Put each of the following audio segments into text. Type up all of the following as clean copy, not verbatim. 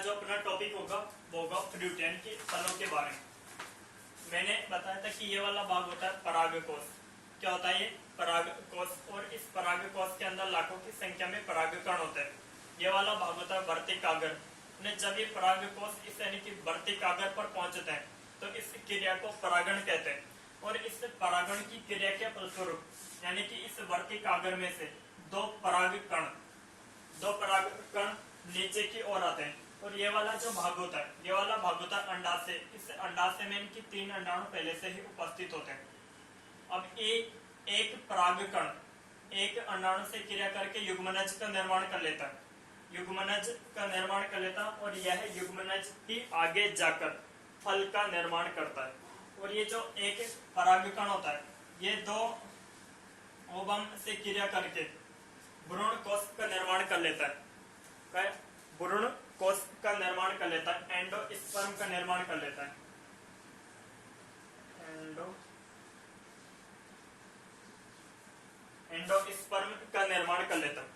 जो अपना टॉपिक होगा वो होगा फ्रूट यानी कि फलों के बारे में। मैंने बताया था कि ये वाला भाग होता है परागकोश। क्या होता है ये? परागकोश। और इस परागकोश के अंदर लाखों की संख्या में परागकण होते हैं। ये वाला भाग होता है वर्तिकाग्र। जब ये परागकोश इस यानी कि वर्तिकाग्र पर पहुंचते हैं तो इस क्रिया को परागण कहते हैं। और इस परागण की क्रिया के फलस्वरूप यानी कि इस वर्तिकाग्र में से दो परागकण नीचे की ओर आते हैं। और ये वाला जो भाग होता है, ये वाला भाग होता है अंडाशय। इस अंडाशय में इनकी 3 अंडाणु पहले से ही उपस्थित होते हैं। अब एक परागकण एक अंडाणु से क्रिया करके युग्मनज का निर्माण कर लेता है, और यह युग्मनज ही आगे जाकर फल का निर्माण करता है। और ये जो एक परागकण होता है ये 2 ओवम से क्रिया करके भ्रूण कोश का निर्माण कर लेता है। भ्रूण कोश का निर्माण कर लेता है, एंडोस्पर्म का निर्माण कर लेता है। एंडोस्पर्म का निर्माण कर लेता है।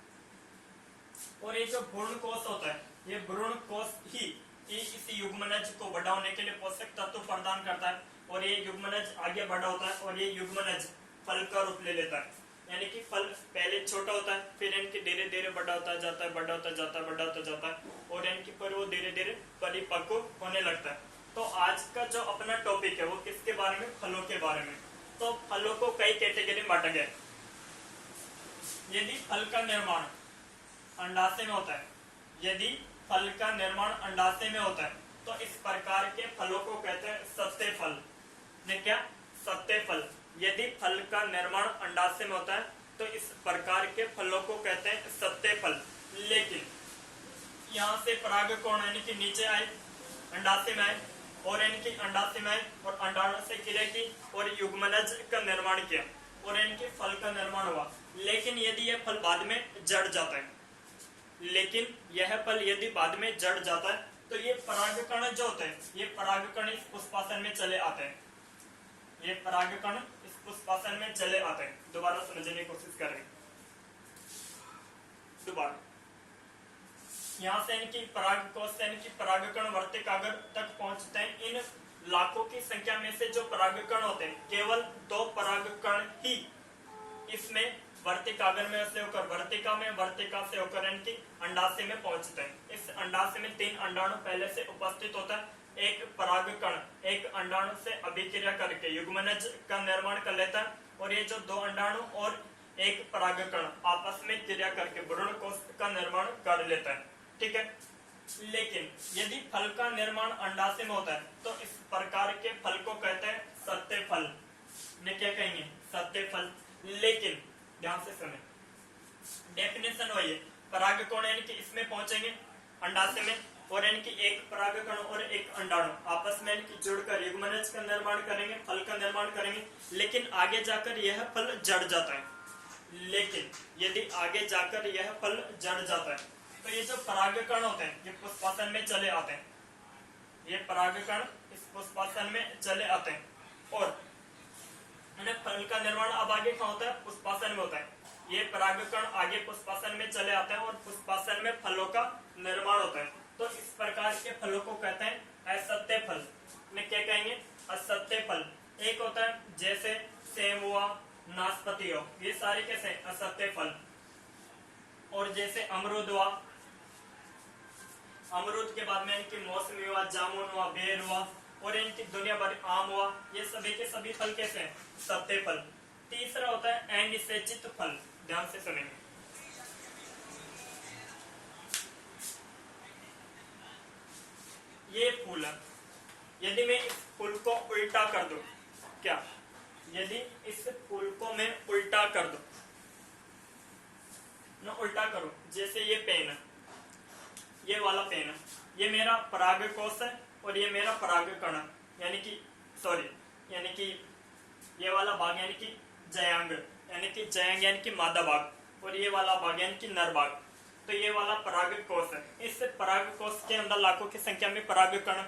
और ये जो भ्रूण कोश होता है, ये भ्रूण कोश ही इस युग्मनज को बड़ा होने के लिए पोषक तत्व प्रदान करता है। और ये युग्मनज आगे बड़ा होता है और ये युग्मनज फल का रूप ले लेता है। यानी कि फल पहले छोटा होता है, फिर इनकी धीरे धीरे बड़ा होता जाता है, और इनकी पर वो धीरे धीरे परिपक्व होने लगता है। तो आज का जो अपना टॉपिक है वो किसके बारे में? फलों के बारे में। तो फलों को कई कैटेगरी में बांटा गया है। यदि फल का निर्माण अंडाशय में होता है, तो इस प्रकार के फलों को कहते हैं सत्य फल। सत्य फल। यदि फल का निर्माण अंडाशय में होता है तो इस प्रकार के फलों को कहते हैं सत्य फल। लेकिन यहाँ से परागकण यानी कि नीचे आए, अंडाशय में आए, और इनकी अंडाशय में आए और अंडाणु से क्रिया की और युग्मनज का निर्माण किया और इनके फल का निर्माण हुआ। लेकिन यदि यह फल बाद में जड़ जाता है, तो ये परागकण जो होते हैं, ये परागकण इस पुष्पासन में चले आते हैं। दोबारा समझने की कोशिश करें। दोबारा यहाँ से इनकी परागकोश से इनकी परागकण वर्तिकाग्र तक पहुंचते हैं। इन लाखों की संख्या में से जो परागकण होते हैं, केवल 2 परागकण ही इसमें वर्तिकाग्र में से होकर वर्तिका से होकर इनकी अंडाशय में पहुंचते हैं। इस अंडाशय में 3 अंडाणु पहले से उपस्थित होता है। एक परागकण एक अंडाणु से अभिक्रिया करके युग्मनज का निर्माण कर लेता है, और ये जो 2 अंडाणु और एक परागकण आपस में क्रिया करके भ्रूण कोश का निर्माण कर लेता है। ठीक है। लेकिन यदि फल का निर्माण अंडाशय में होता है तो इस प्रकार के फल को कहते हैं सत्य फल। क्या कहेंगे? सत्य फल। लेकिन ध्यान से सुने, डेफिनेशन वही है। परागकण यानी कि इसमें पहुंचेंगे अंडाशय में, और इनकी एक परागकण और एक अंडाणु आपस में इनकी जुड़कर युग्मनज का निर्माण करेंगे, फल का निर्माण करेंगे। लेकिन आगे जाकर यह फल जड़ जाता है। यदि आगे जाकर यह फल जड़ जाता है तो ये जो परागकण होते हैं ये पुष्पासन में चले आते हैं। और फल का निर्माण अब आगे कहाँ होता है? पुष्पासन में होता है। ये परागकण आगे पुष्पासन में चले आते हैं और पुष्पासन में फलों का निर्माण होता है। तो इस प्रकार के फलों को कहते हैं असत्य फल। क्या कहेंगे? असत्य फल। एक होता है जैसे सेब हुआ, नाशपाती हो, ये सारे कैसे? असत्य फल। और जैसे अमरूद हुआ, अमरूद के बाद में इनकी मौसमी हुआ, जामुन हुआ, बेर हुआ, और इनकी दुनिया भर आम हुआ, ये सभी के सभी फल कैसे हैं? सत्य फल। तीसरा होता है अनिषेचित फल। ध्यान से सुनेंगे। ये फूल है, यदि मैं इस फूल को उल्टा कर दूं, यदि इस फूल को मैं उल्टा कर दूं, उल्टा करूं, जैसे ये पेन है, ये वाला पेन है, ये मेरा परागकोश है और ये मेरा परागकण है, यानी कि ये वाला भाग यानी कि जयांग यानी कि मादा भाग, और ये वाला भाग यानी कि नर भाग। तो ये वाला परागकोश है। इस परागकोश के अंदर लाखों की संख्या में परागकण,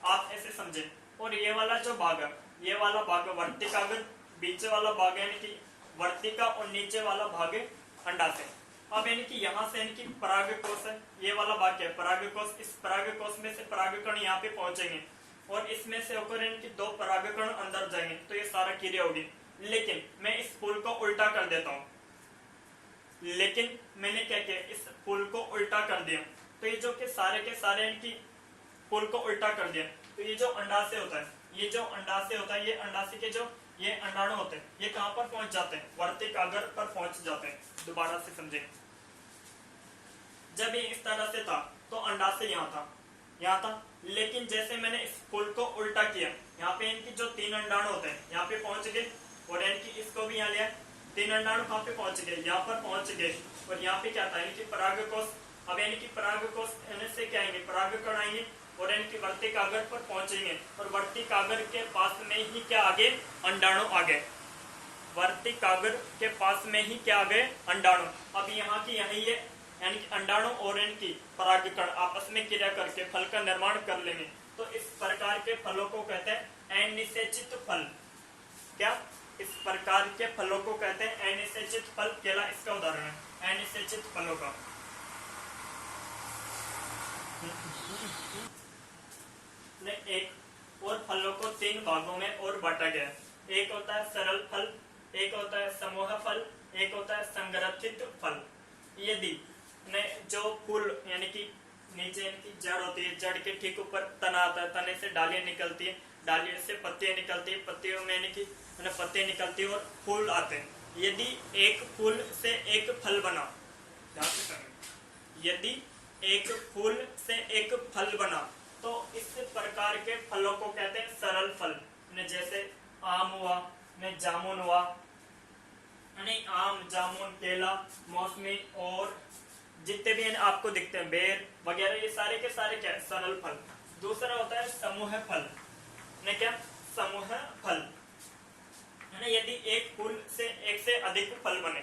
आप ऐसे समझे। और ये वाला जो भाग है, ये वाला भाग वर्तिकाग्र, बीच वाला भाग यानी कि वर्तिका, और नीचे वाला भाग अंडाशय। अब यानी कि यहाँ से यानी कि परागकोश है, ये वाला वाक्य है परागकोश, इस परागकोश में से परागकण यहाँ पे पहुंचेंगे और इसमें से होकर यानी कि 2 परागकण अंदर जाएंगे, तो ये सारा क्रिया होगी। लेकिन मैं इस फूल को उल्टा कर देता हूँ, लेकिन मैंने क्या किया, इस फूल को उल्टा कर दिया, तो ये जो के सारे यानी कि फूल को उल्टा कर दिया, तो ये जो अंडाशय होता है, ये जो अंडाशय होता है, ये अंडाशय के जो ये अंडाणु होते हैं, ये कहां पर पहुंच जाते हैं, वर्तिक अगर पर पहुंच जाते हैं। दोबारा से समझें, जब ये इस तरह से था तो अंडाशय यहाँ था, लेकिन जैसे मैंने इस फूल को उल्टा किया, यहाँ पे इनकी जो 3 अंडाणु होते हैं यहाँ पे पहुंच गए, और इनकी इसको भी यहाँ लिया, 3 अंडाणु कहाँ पे पहुंच गए, यहाँ पर पहुंच गए, और यहाँ पे क्या था, यानी कि परागकोश। अब यानी कि परागकोश से क्या आएंगे, परागकण आएंगे और इनकी वर्तिक अगर पर पहुंचेंगे, और वर्तिक अगर के पास में ही क्या आगे, अंडाणु आ गए, वर्तिक अगर के पास में ही क्या आ गए, अंडाणु। अब यहाँ की यही है, यानी कि अंडाणु और इनकी परागकण आपस में क्रिया करके फल का निर्माण कर लेंगे, तो इस प्रकार के फलों को कहते हैं अनिषेचित फल। क्या, इस प्रकार के फलों को कहते हैं अनिषेचित फल। केला इसका उदाहरण है अनिषेचित फलों का। एक और फलों को 3 भागों में और बांटा गया है, एक होता है सरल फल, एक होता है समूह फल, एक होता है संग्रथित फल। यदि जो फूल यानी कि नीचे इनकी जड़ होती है, जड़ के ठीक ऊपर तना आता है, तने से डालियां निकलती है, डालियों से पत्तियां निकलती है, पत्तियों में यानी कि पत्ते निकलती है और फूल आते हैं। यदि एक फूल से एक फल बना, यदि एक फूल से एक फल बना, तो इस प्रकार के फलों को कहते हैं सरल फल। जैसे आम हुआ, जामुन हुआ, आम, जामुन, केला, मौसमी और जितने भी आपको दिखते हैं बेर वगैरह, ये सारे के सारे क्या है, सरल फल। दूसरा होता है समूह फल। क्या, समूह फल यदि एक फूल से एक से अधिक फल बने,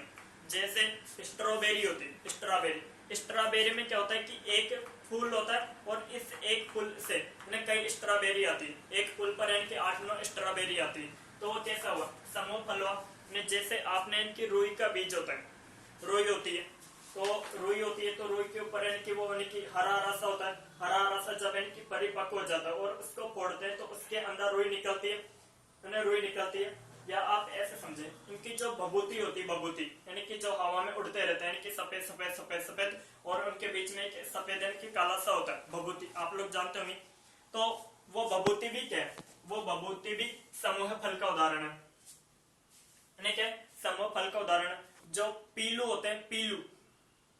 जैसे स्ट्रॉबेरी होती है, स्ट्रॉबेरी में क्या होता है कि एक फूल होता है और इस एक फूल से कई स्ट्रॉबेरी आती है, एक फूल पर यानी कि 8-9 स्ट्रॉबेरी आती है, तो वो कैसा हुआ, समूह फल हुआ। जैसे आपने इनकी रुई का बीज होता है, रुई होती है, तो रुई के ऊपर यानी कि वो यानी कि हरा रसा होता है, हरा रसा जब यानी कि परिपक्व हो जाता है और उसको फोड़ते हैं तो उसके अंदर रुई निकलती है, या आप ऐसे समझे, इनकी जो भभूति होती है, भभूति यानी कि जो हवा में उड़ते रहते हैं, यानी कि सफेद सफेद सफेद सफेद, और उनके बीच में एक सफेद यानी कि काला सा होता है, भभूति आप लोग जानते होंगे। तो वो भभूति भी क्या है, वो भभूति भी समूह फल का उदाहरण है। क्या, समूह फल का उदाहरण है। जो पीलू होते हैं, पीलू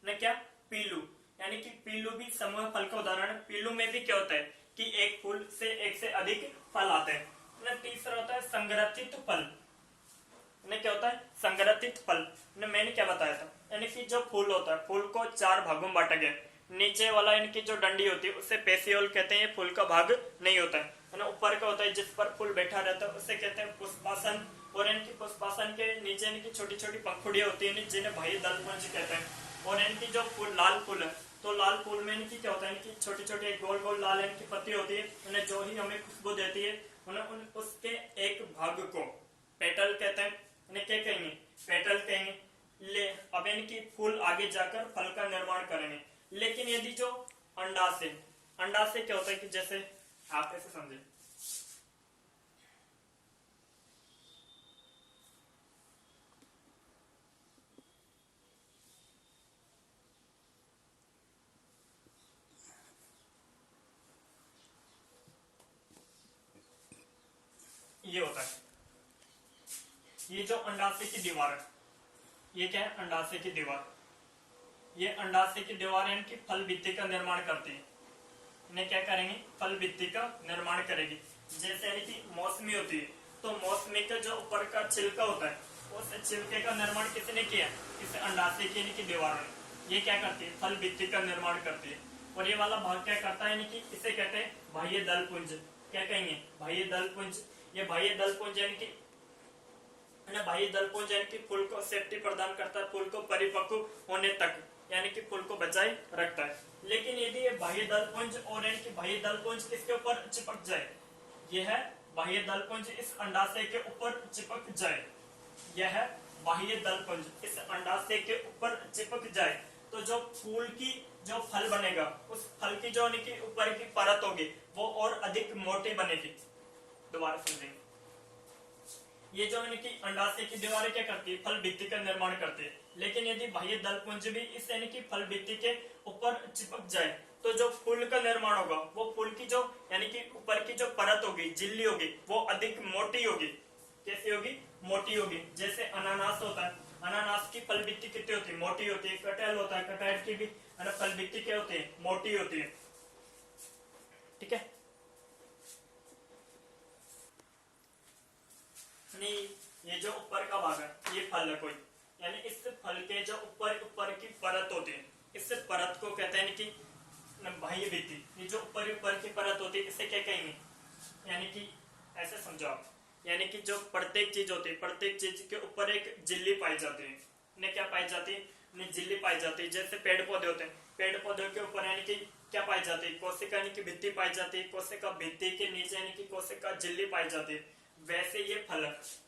क्या, पीलू यानी कि पीलू भी समूह फल का उदाहरण है। पीलू में भी क्या होता है कि एक फूल से एक से अधिक फल आते हैं। तीसरा होता है संग्रथित फल। क्या होता है, संग्रथित फल। मैंने क्या बताया था, यानी कि जो फूल होता है, फूल को 4 भागों में बांटा गया। नीचे वाला इनकी जो डंडी होती है उसे पेसियोल कहते हैं, ये फूल का भाग नहीं होता है। ऊपर का होता है जिस पर फूल बैठा रहता है उसे कहते हैं पुष्पासन, और इनकी पुष्पासन के नीचे इनकी छोटी छोटी पंखुड़ियां होती है जिन्हें बाह्य दलपुंज कहते हैं। और इनकी जो फूल लाल फूल है, तो लाल फूल में इनकी क्या होता है, इनकी छोटी छोटी गोल गोल लाल इनकी पत्ती होती है, उन्हें जो ही हमें खुशबू देती है, उन्हें उसके एक भाग को पेटल कहते हैं। इन्हें क्या कहेंगे, पेटल कहेंगे। ले अब इनकी फूल आगे जाकर फल का निर्माण करेंगे। लेकिन यदि जो अंडाशय क्या होता है कि जैसे आप ऐसे समझे, ये होता है, ये जो अंडाशय की दीवार है, ये क्या है, अंडाशय की दीवार। ये अंडाशय की दीवार इनकी फल भित्ति का निर्माण करती है। इन्हें क्या करेंगे, फल भित्ति का निर्माण करेगी। जैसे यानी कि मौसमी होती है, तो मौसमी का जो ऊपर का छिलका होता है, उस छिलके का निर्माण किसने किया, इस अंडाशय की यानी कि दीवार में। ये क्या करती है, फल भित्ति का निर्माण करती है। और ये वाला भाग क्या करता है, यानी कि इसे कहते हैं बाह्य दलपुंज। क्या कहेंगे, बाह्य दलपुंज। ये बाह्य दलपुंज यानी कि बाह्य दलपुंज यानी कि फूल को सेफ्टी प्रदान करता है, फूल को परिपक्व होने तक यानी कि फूल को बचाए रखता है। लेकिन यदि ये बाह्य दलपुंज और यानी कि बाह्य दलपुंज किसके ऊपर चिपक जाए, यह है बाह्य दलपुंज इस अंडाशय के ऊपर चिपक जाए, यह बाह्य दलपुंज इस अंडाशय के ऊपर चिपक जाए तो जो फूल की जो फल बनेगा उस फल की जो उनकी ऊपर की परत होगी वो और अधिक मोटी बनेगी। दोबारा समझेंगे, ये जो इनकी अंडाशय की दीवारें क्या करती है, फल भित्ति का निर्माण करती है, लेकिन यदि बाह्य दलपुंज भी इस यानी कि फल भित्ति के ऊपर चिपक जाए तो जो फूल का निर्माण होगा वो फूल की जो यानी कि ऊपर की जो परत होगी, झिल्ली होगी, वो अधिक मोटी होगी। कैसी होगी? मोटी होगी। जैसे अनानास होता है, अनानास की फल भित्ति कितनी होती है? मोटी होती है। कटहल होता है, कटहल की भी फल भित्ति क्या होती है? मोटी होती है। ठीक है, ये जो ऊपर का भाग है ये फल है कोई, यानी इस फल के जो ऊपर की परत होती है इस परत को कहते हैं कि बाह्य भित्ति। ये जो ऊपर की परत होती है इसे क्या कहेंगे? यानी कि ऐसे समझो आप, यानी कि जो प्रत्येक चीज होती है, प्रत्येक चीज के ऊपर एक झिल्ली पाई जाती है। इन्हें क्या पाई जाती है? इन्हें झिल्ली पाई जाती है। जैसे पेड़ पौधे होते हैं, पेड़ पौधों के ऊपर यानी कि क्या पाई जाती है? कोशिका यानी कि भित्ति पाई जाती है। कोशिका भित्ति के नीचे यानी कि कोशिका झिल्ली पाई जाती है। वैसे ये फल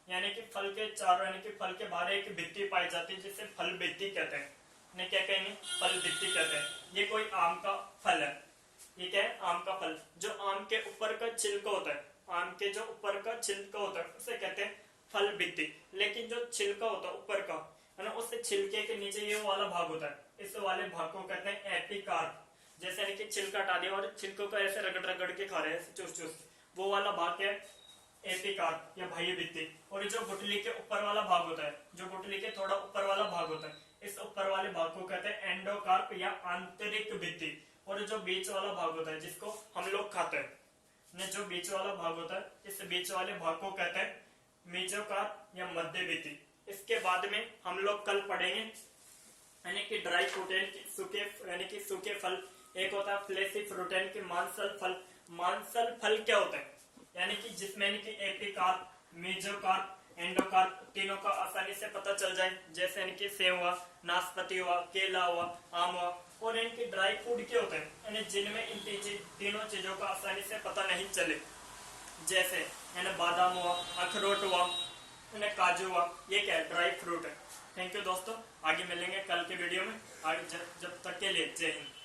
यानी कि फल के चारों यानी कि फल के बाहर एक भित्ति पाई जाती है जिसे फल भित्ति कहते हैं। इन्हें क्या कहेंगे? फल भित्ति कहते हैं। ये कोई आम का फल है। ये क्या है? आम का फल। जो आम के ऊपर का छिलका होता है, आम के जो ऊपर का छिलका होता है उसे कहते हैं फल भित्ति। लेकिन जो छिलका होता है ऊपर का है ना, उससे छिलके के नीचे ये वाला भाग होता है, इस वाले भाग को कहते हैं एपिकार्प। जैसे यानी कि छिलका हटा दिया और छिलकों को ऐसे रगड़ रगड़ के खा रहे हैं, चूस चूस, वो वाला भाग है एपिकार्प या बाह्य भित्ति। और जो गुठली के ऊपर वाला भाग होता है, जो गुठली के थोड़ा ऊपर वाला भाग होता है, इस ऊपर वाले भाग को कहते हैं एंडोकार्प या आंतरिक भित्ति। और जो बीच वाला भाग होता है जिसको हम लोग खाते हैं, जो बीच वाला भाग होता है इस बीच वाले भाग को कहते हैं मेसोकार्प या मध्य भित्ति। इसके बाद में हम लोग कल पढ़ेंगे यानी कि ड्राई फ्रूट यानी कि सूखे फल। एक होता है फ्लेशी फ्रूट यानी कि मांसल फल। मांसल फल क्या होता है? यानी कि जिसमें एपिकार्प, मेसोकार्प, एंडोकार्प तीनों का आसानी से पता चल जाए। जैसे यानी कि सेब हुआ, नाशपाती हुआ, केला हुआ, आम हुआ। और इनके ड्राई फ्रूट क्या होते हैं यानी जिनमें इन तीनों चीजों का आसानी से पता नहीं चले। जैसे यानी बादाम हुआ, अखरोट हुआ, काजू हुआ, ये क्या है? ड्राई फ्रूट है। थैंक यू दोस्तों, आगे मिलेंगे कल के वीडियो में। आगे जब तक के लिए जय हिंद।